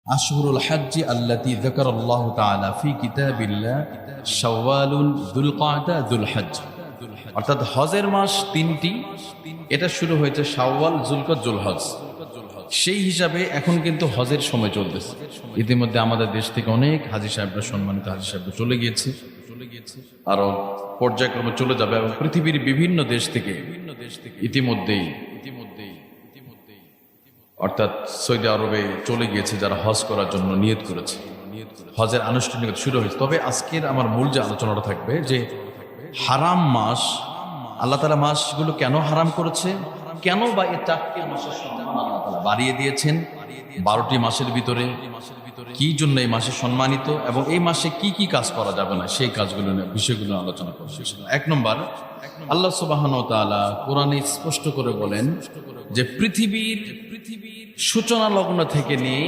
আশহুরুল হজ্জ আল্লাতী যাকারাল্লাহু তাআলা ফি কিতাবিল্লাহ শাওয়ালুন যুলকাদা যুলহজ্জ। অর্থাৎ হজের মাস তিনটি, এটা শুরু হয়েছে শাওয়াল, যুলকদ, যুলহজ। সেই হিসাবে এখন কিন্তু হজের সময় চলতেছে। ইতিমধ্যে আমাদের দেশ থেকে অনেক হাজী সাহেবরা, সম্মানিত হাজী সাহেবরা চলে গিয়েছে, আরো পর্যায়ক্রমে চলে যাবে এবং পৃথিবীর বিভিন্ন দেশ থেকে ইতিমধ্যেই অর্থাৎ সৌদি আরবে চলে গিয়েছে যারা হজ করার জন্য নিয়ত করেছে। হজের আনুষ্ঠানিকতা শুরু হয়েছে। তবে আজকের আমার মূল যে আলোচনাটা থাকবে যে হারাম মাস, আল্লাহ তাআলা মাসগুলো কেন হারাম করেছে, কেন বা এই 4টি মাসের সম্মান আল্লাহ তাআলা বাড়িয়ে দিয়েছেন 12টি মাসের ভিতরে, কি জন্য এই মাসে সম্মানিত এবং এই মাসে কি কি কাজ করা যাবে না, সেই কাজগুলো নিয়ে বিষয়গুলো আলোচনা করছে। 1 নম্বর, আল্লাহ সুবহানাহু ওয়া তাআলা কোরআনে স্পষ্ট করে বলেন যে পৃথিবীর সূচনা লগ্ন থেকে নিয়ে